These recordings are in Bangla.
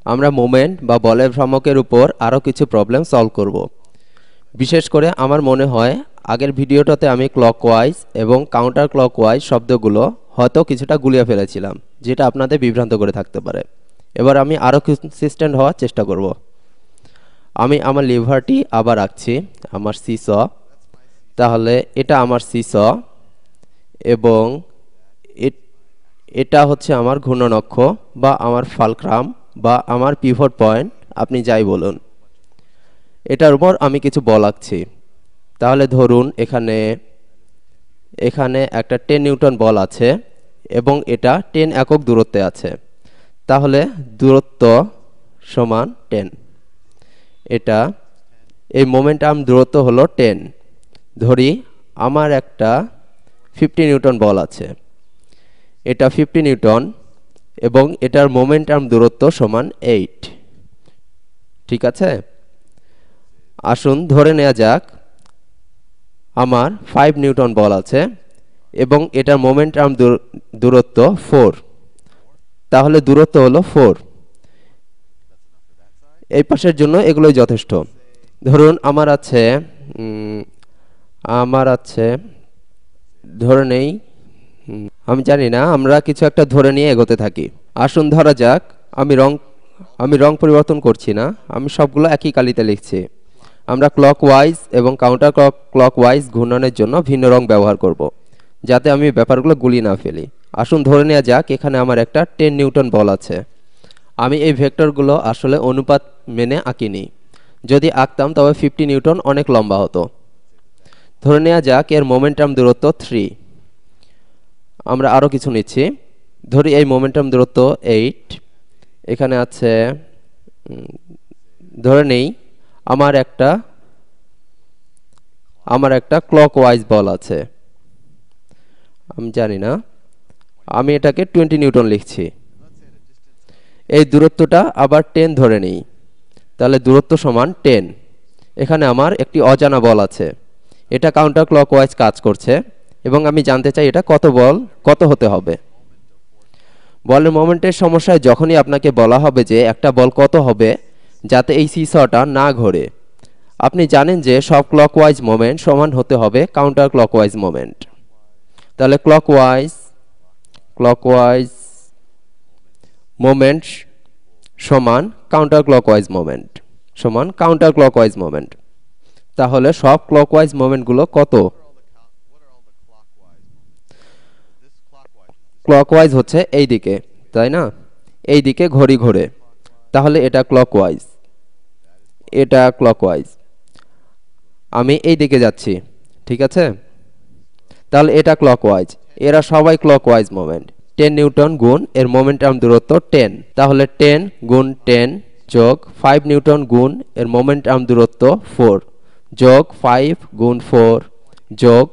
আমরা মোমেন্ট বা বলের ভ্রামকের উপর আরও কিছু প্রবলেম সলভ করব। বিশেষ করে আমার মনে হয় আগের ভিডিওটাতে আমি ক্লকওয়াইজ এবং কাউন্টার ক্লকওয়াইজ শব্দগুলো হয়তো কিছুটা গুলিয়ে ফেলেছিলাম, যেটা আপনাদের বিভ্রান্ত করে থাকতে পারে। এবার আমি আরও কনসিস্টেন্ট হওয়ার চেষ্টা করব। আমি আমার লিভারটি আবার আঁকছি, আমার সিস। তাহলে এটা আমার সিস এবং এটা হচ্ছে আমার ঘূর্ণনক্ষ বা আমার ফালক্রাম বা আমার পিভট পয়েন্ট, আপনি যাই বলুন। এটার উপর আমি কিছু বল আঁকছি। তাহলে ধরুন এখানে একটা 10 নিউটন বল আছে এবং এটা 10 একক দূরত্বে আছে। তাহলে দূরত্ব সমান 10। এটা এই মোমেন্টাম দূরত্ব হলো 10। ধরি আমার একটা 50 নিউটন বল আছে, এটা 50 নিউটন এবং এটার মোমেন্টাম দূরত্ব সমান 8। ঠিক আছে, আসুন ধরে নেওয়া যাক আমার 5 নিউটন বল আছে এবং এটার মোমেন্টাম দূরত্ব 4। তাহলে দূরত্ব হলো 4। এই পাশের জন্য এগুলোই যথেষ্ট। ধরুন আমার আছে ধরে নেই, আমি জানি না, আমরা কিছু একটা ধরে নিয়ে এগোতে থাকি। আসুন ধরা যাক আমি রং পরিবর্তন করছি না, আমি সবগুলো একই কালিতে লিখছি। আমরা ক্লকওয়াইজ এবং কাউন্টার ক্লকওয়াইজ ঘূর্ণনের জন্য ভিন্ন রং ব্যবহার করব, যাতে আমি ব্যাপারগুলো গুলি না ফেলি। আসুন ধরে নেওয়া যাক এখানে আমার একটা 10 নিউটন বল আছে। আমি এই ভেক্টরগুলো আসলে অনুপাত মেনে আঁকিনি। যদি আঁকতাম তবে 50 নিউটন অনেক লম্বা হতো। ধরে নেওয়া যাক এর মোমেন্টাম দূরত্ব 3। আমরা আরও কিছু নিচ্ছি। ধরি এই মোমেন্টাম দূরত্ব 8। এখানে আছে, ধরে নেই আমার একটা ক্লকওয়াইজ বল আছে। আমি জানি না, আমি এটাকে 20 নিউটন লিখছি। এই দূরত্বটা আবার 10 ধরে নেই, তাহলে দূরত্ব সমান 10। এখানে আমার একটি অজানা বল আছে, এটা কাউন্টার ক্লকওয়াইজ কাজ করছে এবং আমি জানতে চাই এটা কত হতে হবে। বলের মোমেন্টের সমস্যায় যখনই আপনাকে বলা হবে যে একটা বল কত হবে যাতে এই সিসটা না ঘোরে, আপনি জানেন যে সব ক্লকওয়াইজ মোমেন্ট সমান হতে হবে কাউন্টার ক্লকওয়াইজ মোমেন্ট। তাহলে ক্লকওয়াইজ মোমেন্ট সমান কাউন্টার ক্লকওয়াইজ মোমেন্ট। তাহলে সব ক্লকওয়াইজ মোমেন্টগুলো কত? ক্লকওয়াইজ হচ্ছে এই দিকে, তাই না? এই দিকে ঘড়ি ঘোরে, তাহলে এটা ক্লকওয়াইজ। আমি এই দিকে যাচ্ছি, ঠিক আছে? তাহলে এটা ক্লকওয়াইজ। এরা সবাই ক্লকওয়াইজ মোমেন্ট। 10 নিউটন গুণ এর মোমেন্টাম দূরত্ব 10, তাহলে 10 গুণ 10 যোগ 5 নিউটন গুণ এর মোমেন্টাম দূরত্ব 4 যোগ 5 গুণ 4 যোগ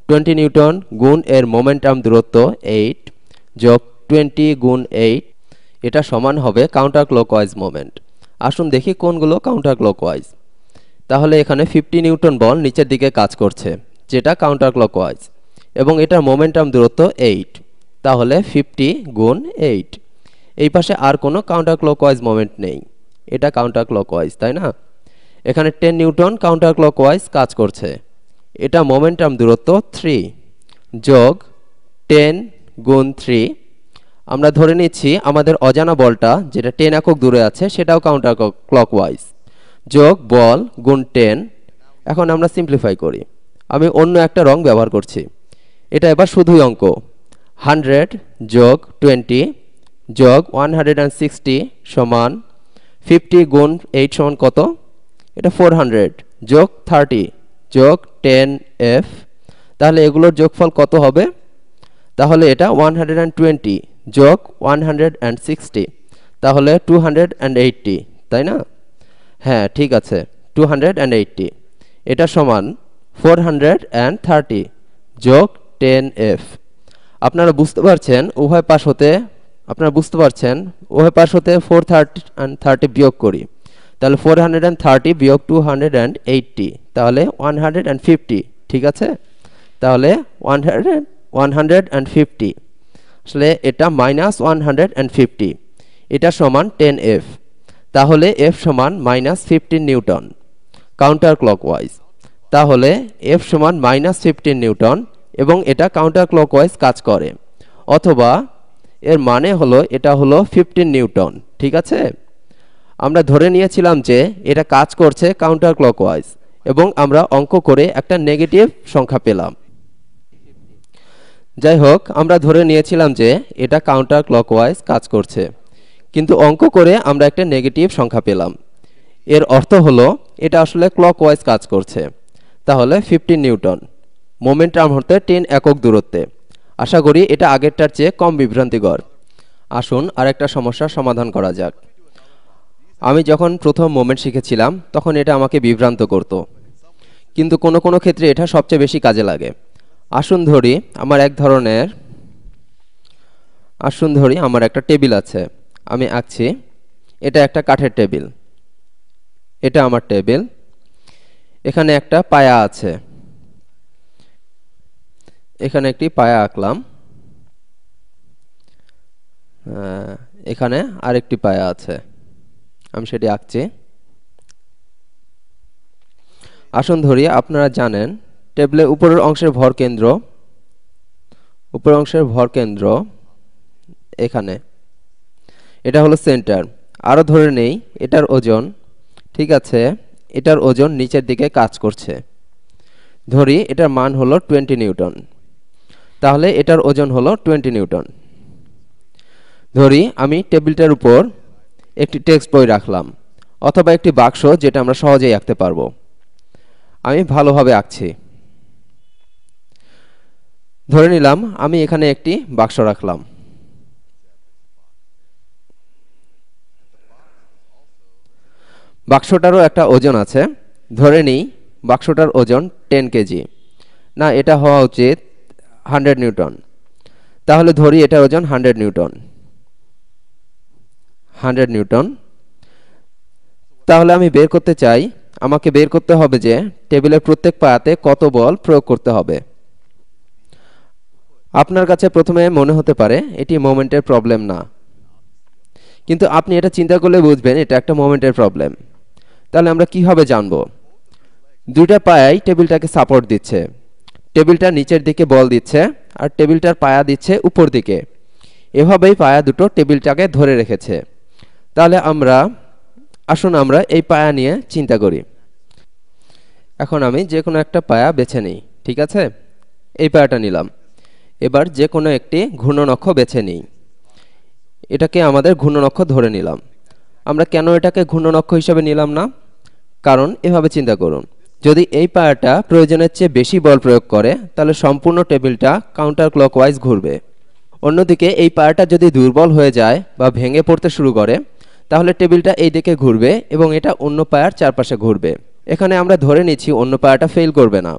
20 নিউটন গুণ এর মোমেন্টাম দূরত্ব 8 যোগ 20 গুণ 8, এটা সমান হবে কাউন্টার ক্লকওয়াইজ মোমেন্ট। আসুন দেখি কোনগুলো কাউন্টার ক্লকওয়াইজ। তাহলে এখানে 50 নিউটন বল নিচের দিকে কাজ করছে, যেটা কাউন্টার ক্লকওয়াইজ, এবং এটার মোমেন্টাম দূরত্ব 8, তাহলে 50 গুণ 8। এই পাশে আর কোনো কাউন্টার ক্লকওয়াইজ মোমেন্ট নেই, এটা কাউন্টার ক্লকওয়াইজ, তাই না? এখানে 10 নিউটন কাউন্টার ক্লকওয়াইজ কাজ করছে, এটা মোমেন্টাম দূরত্ব 3 যোগ 10 গুণ 3। আমরা ধরে নিচ্ছি আমাদের অজানা বলটা যেটা 10 একক দূরে আছে সেটাও কাউন্টার ক্লকওয়াইজ, যোগ বল গুণ 10। এখন আমরা সিম্পলিফাই করি, আমি অন্য একটা রং ব্যবহার করছি। এটা এবার শুধুই অঙ্ক। 100 যোগ 20 যোগ 160 সমান 50 গুণ 8 সমান কত? এটা 400 যোগ 30 যোগ 10f। তাহলে এগুলোর যোগফল কত হবে? তাহলে এটা 120 যোগ 160, তাহলে 280, তাই না? হ্যাঁ, ঠিক আছে, 280। এটা সমান 430 যোগ 10f। আপনারা বুঝতে পারছেন উভয় পাশ হতে 430 বিয়োগ করি, তাহলে 430 বিয়োগ 280, তাহলে 150, ঠিক আছে? তাহলে 150, আসলে এটা -150, এটা সমান 10f। তাহলে এফ সমান -15 নিউটন কাউন্টার ক্লকওয়াইজ। তাহলে এফ সমান -15 নিউটন এবং এটা কাউন্টার ক্লকওয়াইজ কাজ করে, অথবা এর মানে হলো এটা হলো 15 নিউটন। ঠিক আছে, আমরা ধরে নিয়েছিলাম যে এটা কাজ করছে কাউন্টার ক্লকওয়াইজ এবং আমরা অঙ্ক করে একটা নেগেটিভ সংখ্যা পেলাম। যাই হোক, আমরা ধরে নিয়েছিলাম যে এটা কাউন্টার ক্লকওয়াইজ কাজ করছে, কিন্তু অঙ্ক করে আমরা একটা নেগেটিভ সংখ্যা পেলাম। এর অর্থ হলো এটা আসলে ক্লকওয়াইজ কাজ করছে। তাহলে 15 নিউটন, মোমেন্টাম হতে 10 একক দূরত্বে। আশা করি এটা আগেরটার চেয়ে কম বিভ্রান্তিকর। আসুন আরেকটা সমস্যার সমাধান করা যাক। আমি যখন প্রথম মোমেন্ট শিখেছিলাম তখন এটা আমাকে বিভ্রান্ত করত, কিন্তু কোনো কোনো ক্ষেত্রে এটা সবচেয়ে বেশি কাজে লাগে। আসুন ধরি আমার একটা টেবিল আছে, আমি আঁকছি। এটা একটা কাঠের টেবিল, এটা আমার টেবিল। এখানে একটা পায়া আছে, এখানে একটি পায়া আঁকলাম। এখানে আরেকটি পায়া আছে, আমি সেটি আঁকছি। আসুন ধরি আপনারা জানেন টেবিলের উপরের অংশের ভর কেন্দ্র এখানে, এটা হলো সেন্টার। আরও ধরে নেই এটার ওজন, ঠিক আছে, এটার ওজন নিচের দিকে কাজ করছে। ধরি এটার মান হলো 20 নিউটন, তাহলে এটার ওজন হলো 20 নিউটন। ধরি আমি টেবিলটার উপর একটি টেক্সট বই রাখলাম, অথবা একটি বাক্স, যেটা আমরা সহজেই আঁকতে পারবো। আমি ভালোভাবে আঁকছি। ধরে নিলাম আমি এখানে একটি বাক্স রাখলাম। বাক্সটারও একটা ওজন আছে। ধরে নিই বাক্সটার ওজন 10 কেজি। না, এটা হওয়া উচিত 100 নিউটন। তাহলে ধরি এটার ওজন 100 নিউটন। 100 নিউটন। তাহলে আমি আমাকে বের করতে হবে যে টেবিলের প্রত্যেক পায়াতে কত বল প্রয়োগ করতে হবে। আপনার কাছে প্রথমে মনে হতে পারে এটি মোমেন্টের প্রবলেম না, কিন্তু আপনি এটা চিন্তা করলে বুঝবেন এটা একটা মোমেন্টের প্রবলেম। তাহলে আমরা কিভাবে জানবো? দুইটা পায়াই টেবিলটাকে সাপোর্ট দিচ্ছে। টেবিলটা নিচের দিকে বল দিচ্ছে আর টেবিলটার পায়া দিচ্ছে উপর দিকে। এভাবেই পায়া দুটো টেবিলটাকে ধরে রেখেছে। তাহলে আসুন আমরা এই পায়া নিয়ে চিন্তা করি। এখন আমি যে কোনো একটা পায়া বেছে নিই, ঠিক আছে, এই পায়াটা নিলাম। এবার যে কোনো একটি ঘূর্ণনক্ষ বেছে নিই, এটাকে আমাদের ঘূর্ণনক্ষ ধরে নিলাম। আমরা কেন এটাকে ঘূর্ণনক্ষ হিসাবে নিলাম না? কারণ এভাবে চিন্তা করুন, যদি এই পায়াটা প্রয়োজনের চেয়ে বেশি বল প্রয়োগ করে তাহলে সম্পূর্ণ টেবিলটা কাউন্টার ক্লকওয়াইজ ঘুরবে। অন্যদিকে এই পায়াটা যদি দুর্বল হয়ে যায় বা ভেঙে পড়তে শুরু করে তাহলে টেবিলটা এই দিকে ঘুরবে এবং এটা অন্য পায়ার চারপাশে ঘুরবে। এখানে আমরা ধরে নিচ্ছি অন্য পায়াটা ফেল করবে না।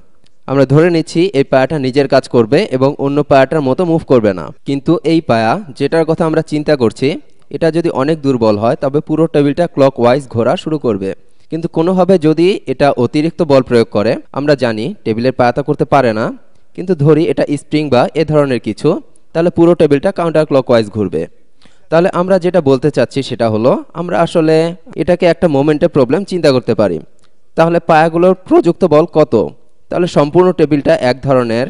আমরা ধরে নিচ্ছি এই পায়াটা নিজের কাজ করবে এবং অন্য পায়াটার মতো মুভ করবে না। কিন্তু এই পায়া, যেটার কথা আমরা চিন্তা করছি, এটা যদি অনেক দুর্বল হয় তবে পুরো টেবিলটা ক্লকওয়াইজ ঘোরা শুরু করবে। কিন্তু কোনোভাবে যদি এটা অতিরিক্ত বল প্রয়োগ করে, আমরা জানি টেবিলের পায়া তা করতে পারে না, কিন্তু ধরি এটা স্প্রিং বা এ ধরনের কিছু, তাহলে পুরো টেবিলটা কাউন্টার ক্লকওয়াইজ ঘুরবে। তাহলে আমরা যেটা বলতে চাচ্ছি সেটা হলো আমরা আসলে এটাকে একটা মোমেন্টের প্রবলেম চিন্তা করতে পারি। তাহলে পায়াগুলোর প্রযুক্ত বল কত? তাহলে সম্পূর্ণ টেবিলটা এক ধরনের।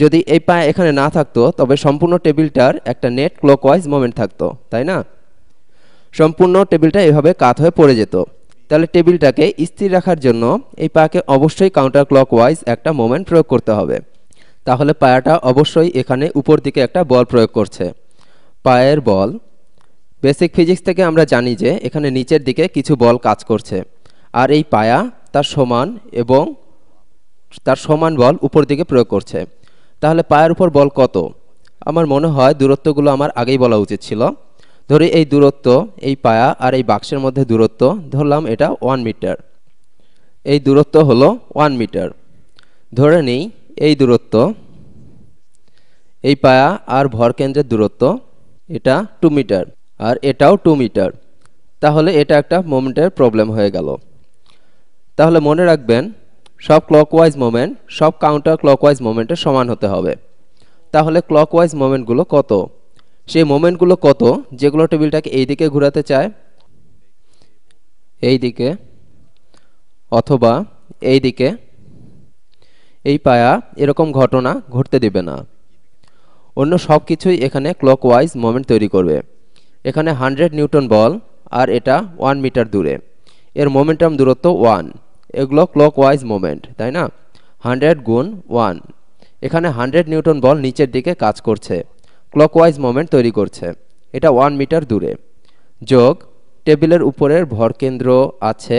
যদি এই পায়া এখানে না থাকতো তবে সম্পূর্ণ টেবিলটার একটা নেট ক্লকওয়াইজ মোমেন্ট থাকতো, তাই না? সম্পূর্ণ টেবিলটা এভাবে কাত হয়ে পড়ে যেত। তাহলে টেবিলটাকে স্থির রাখার জন্য এই পায়াকে অবশ্যই কাউন্টার ক্লকওয়াইজ একটা মোমেন্ট প্রয়োগ করতে হবে। তাহলে পায়াটা অবশ্যই এখানে উপর দিকে একটা বল প্রয়োগ করছে। পায়ের বল, বেসিক ফিজিক্স থেকে আমরা জানি যে এখানে নিচের দিকে কিছু বল কাজ করছে, আর এই পায়া তার সমান বল উপর দিকে প্রয়োগ করছে। তাহলে পায়ের উপর বল কত? আমার মনে হয় দূরত্বগুলো আমার আগেই বলা উচিত ছিল। ধরি এই দূরত্ব, এই পায়া আর এই বাক্সের মধ্যে দূরত্ব ধরলাম এটা 1 মিটার। এই দূরত্ব হলো 1 মিটার। ধরে নিই এই দূরত্ব, এই পায়া আর ভরকেন্দ্রের দূরত্ব এটা 2 মিটার, আর এটাও 2 মিটার। তাহলে এটা একটা মোমেন্টের প্রবলেম হয়ে গেল। তাহলে মনে রাখবেন সব ক্লকওয়াইজ মোমেন্ট সব কাউন্টার ক্লকওয়াইজ মোমেন্টের সমান হতে হবে। তাহলে ক্লকওয়াইজ মোমেন্টগুলো কত? সেই মোমেন্টগুলো কত যেগুলো টেবিলটাকে এই দিকে ঘোরাতে চায়? এই দিকে অথবা এই দিকে এই পায়া এরকম ঘটনা ঘটতে দিবে না। অন্য সব কিছুই এখানে ক্লকওয়াইজ মোমেন্ট তৈরি করবে। এখানে 100 নিউটন বল আর এটা 1 মিটার দূরে, এর মোমেন্টাম দূরত্ব 1। এগুলো ক্লকওয়াইজ মোমেন্ট, তাই না? 100 গুণ 1। এখানে 100 নিউটন বল নিচের দিকে কাজ করছে, ক্লকওয়াইজ মোমেন্ট তৈরি করছে, এটা 1 মিটার দূরে। যোগ টেবিলের উপরের ভরকেন্দ্রে আছে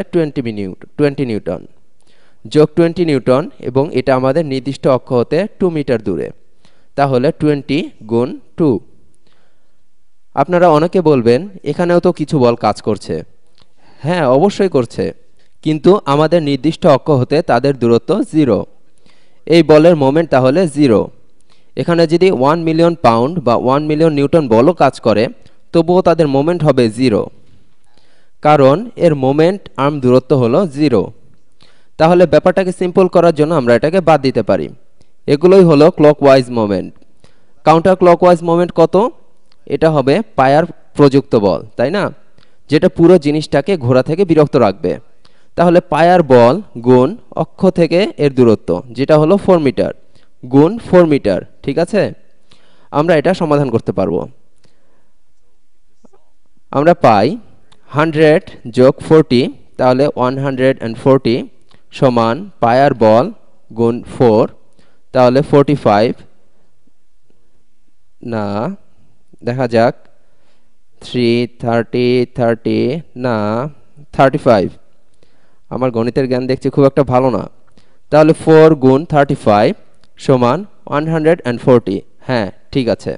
20 নিউটন, যোগ 20 নিউটন, এবং এটা আমাদের নির্দিষ্ট অক্ষ হতে 2 মিটার দূরে, তাহলে 20 গুণ 2। আপনারা অনেকে বলবেন এখানেও তো কিছু বল কাজ করছে। হ্যাঁ, অবশ্যই করছে, কিন্তু আমাদের নির্দিষ্ট অক্ষ হতে তাদের দূরত্ব 0। এই বলের মোমেন্ট তাহলে 0। এখানে যদি 1 মিলিয়ন পাউন্ড বা 1 মিলিয়ন নিউটন বলও কাজ করে, তবুও তাদের মোমেন্ট হবে 0, কারণ এর মোমেন্ট আর্ম দূরত্ব হলো 0। তাহলে ব্যাপারটাকে সিম্পল করার জন্য আমরা এটাকে বাদ দিতে পারি। এগুলোই হলো clockwise moment. Counter clockwise moment কত? এটা হবে পায়ার প্রযুক্ত বল, তাই না? যেটা পুরো জিনিসটাকে ঘোরা থেকে বিরত রাখবে। তাহলে পায়ার বল গুণ অক্ষ থেকে এর দূরত্ব, যেটা হলো 4 মিটার, গুণ 4 মিটার। ঠিক আছে, আমরা এটা সমাধান করতে পারবো। আমরা পাই 100 যোগ 40, তাহলে 140 সমান পায়ার বল গুণ 4, তাহলে 45 না, দেখা যাক 30 না 35। আমার গণিতের জ্ঞান দেখছি খুব একটা ভালো না। তাহলে 4 গুণ 35 সমান 140। হ্যাঁ, ঠিক আছে।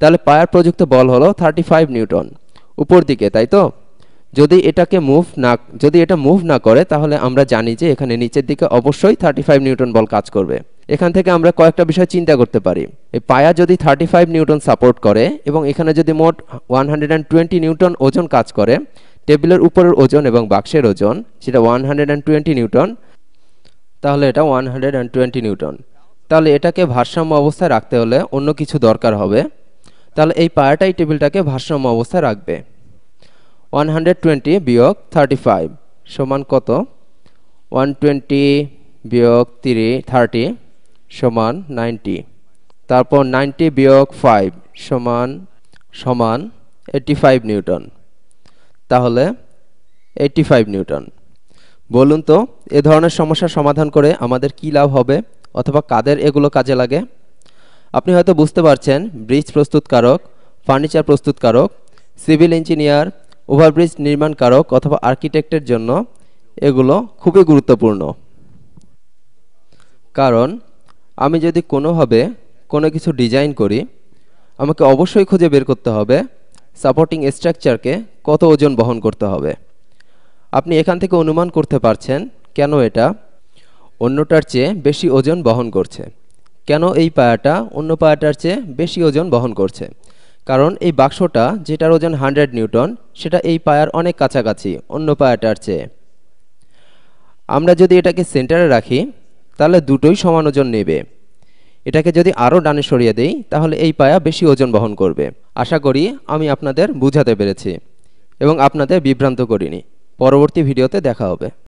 তাহলে পায়ার প্রযুক্ত বল হলো 35 নিউটন উপর দিকে, তাই তো? যদি এটা মুভ না করে, তাহলে আমরা জানি যে এখানে নিচের দিকে অবশ্যই 35 নিউটন বল কাজ করবে। এখান থেকে আমরা কয়েকটা বিষয় চিন্তা করতে পারি। এই পায়া যদি 35 নিউটন সাপোর্ট করে এবং এখানে যদি মোট 120 নিউটন ওজন কাজ করে, টেবিলের উপরের ওজন এবং বাক্সের ওজন সেটা 120 নিউটন, তাহলে এটা 120 নিউটন। তাহলে এটাকে ভারসাম্য অবস্থায় রাখতে হলে অন্য কিছু দরকার হবে। তাহলে এই পায়াটাই টেবিলটাকে ভারসাম্য অবস্থায় রাখবে। 120 বিয়োগ 35 সমান কত? 120 বিয়োগ 30 সমান 90। তারপর 90 বিয়োগ 5 সমান 85 নিউটন, তাহলে 85 নিউটন। বলুন তো, এ ধরনের সমস্যার সমাধান করে আমাদের কি লাভ হবে, অথবা কাদের এগুলো কাজে লাগে? আপনি হয়তো বুঝতে পারছেন, ব্রিজ প্রস্তুতকারক, ফার্নিচার প্রস্তুতকারক, সিভিল ইঞ্জিনিয়ার, ওভারব্রিজ নির্মাণকারক অথবা আর্কিটেক্টের জন্য এগুলো খুবই গুরুত্বপূর্ণ। কারণ আমি যদি কোনোভাবে কোনো কিছু ডিজাইন করি, আমাকে অবশ্যই খুঁজে বের করতে হবে সাপোর্টিং স্ট্রাকচারকে কত ওজন বহন করতে হবে। আপনি এখান থেকে অনুমান করতে পারছেন কেন এটা অন্যটার চেয়ে বেশি ওজন বহন করছে। কেন এই পায়াটা অন্য পায়াটার চেয়ে বেশি ওজন বহন করছে? কারণ এই বাক্সটা, যেটার ওজন 100 নিউটন, সেটা এই পায়ার অনেক কাছাকাছি অন্য পায়াটার চেয়ে। আমরা যদি এটাকে সেন্টারে রাখি, তাহলে দুটোই সমান ওজন নেবে। এটাকে যদি আরও ডানে সরিয়ে দেই, তাহলে এই পায়া বেশি ওজন বহন করবে। আশা করি আমি আপনাদের বুঝাতে পেরেছি এবং আপনাদের বিভ্রান্ত করিনি। পরবর্তী ভিডিওতে দেখা হবে।